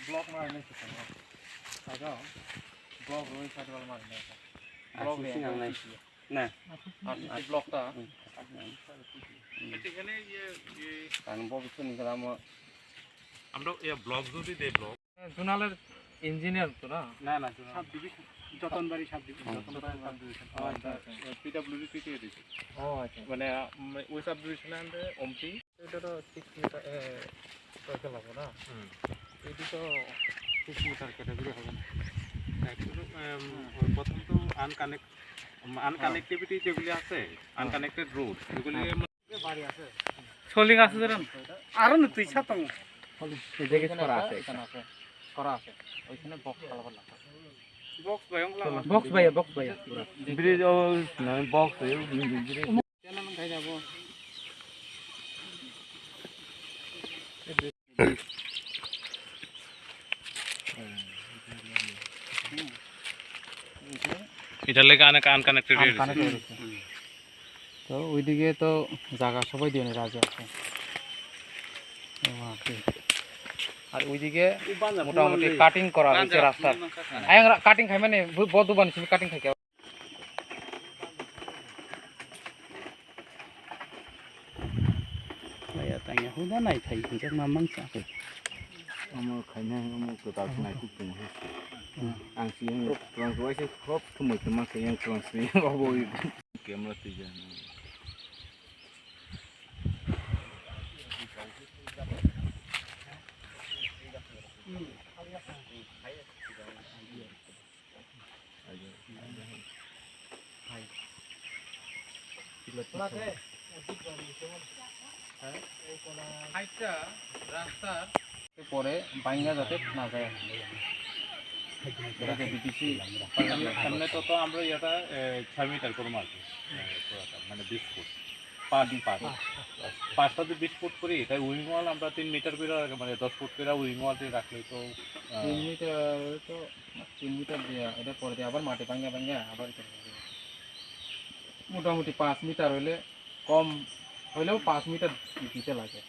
block মারনে কি না সাইডা block রই সাইড वाला মারনে ব্লক নাই না আর এই ব্লকটা এখানে এই কারণ বক্স নিলাম আমরা এই ব্লক যদি দেই ব্লক জোনালের ইঞ্জিনিয়ার তো না না না sub division Jatanbari sub division PWD PT দিছে ও আচ্ছা মানে ওই সাব ডিভিশন এন্ড ওমপি এটা তো 6 মিটার সাইকেল হবে না এটি তো 6 মিটার ক্যাটাগরি হবে না অ্যাকচুয়ালি প্রথম তো আনকানেক্টিভিটি যেগুলি আছে আনকানেক্টেড রোড এগুলি বাড়ি আছে সোলিং আছে জানেন আর না তুই ছাতং এই জায়গায় করা আছে এখানে আছে করা আছে ওইখানে বক্স লাগাবার লাগে বক্স ভাই পুরো ব্রিজ ও বক্স ভাই ব্রিজ কেন না খাই যাব এটা লেগে আনকানেক্টেড তো ওইদিকে তো জায়গা সবাই দিয়ে রাজা আছে আর ওইদিকে মোটামুটি কাটিং করা হয়েছে রাস্তা কাটিং খাই মানে বদ্ধ বানিয়েছি কাটিং খাই হুদা নাই খাই মামাং চাকে আমার খাইনা আমার তো তার নাই খুব কম হয়েছে आं सिगां ट्रान्सफार एसे खोब समयखौ माखायो आं ट्रान्सफार बावबाय केमेरा थैजा রাস্তার পরে বাইঙ্গা যাতে না যায় সামনে তো আমরা এটা 6 মিটার করে মারছি মানে 20 ফুট 5টা 20 ফুট করি তাই উইং ওয়াল আমরা 3 মিটার করে মানে 10 ফুট করে উইং ওয়াল দিয়ে রাখলে তো 3 মিটার দিয়ে এটা পরে দিয়ে আবার মাটি ভাঙা আবার মোটামুটি 5 মিটার হইলে কম হইলেও 5 মিটার দিতে লাগে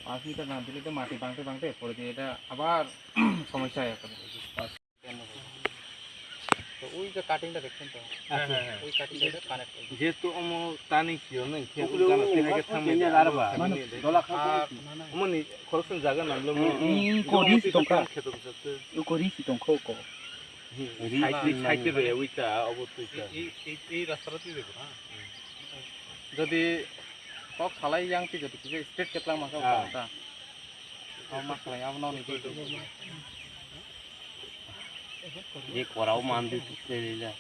5 মিটার না দিলে তো মাটি ভাঙতে পরে দিয়ে এটা আবার সমস্যা হয় এখন তো ওই যে কাটিংটা দেখছেন তো ওই কাটিংটা কানেক্ট যেহেতু আমো টানি কিও নাই খেগুলো জানাতে থামে আরবা মানে দলা খাওয়া মানে খরচন জায়গা নামলো করিস তোমরা খেতে বসতে ও করিস তোমরা কো সাইডে রয়ে ওইটা অবশ্যই এই রাস্তাটাতেই দেখো না যদি সব সালাই যাংতি যদি স্ট্রেট কেটলাম মাসা ওটা মাসলাই আপনাও নি ये कोराव मान दी ले ले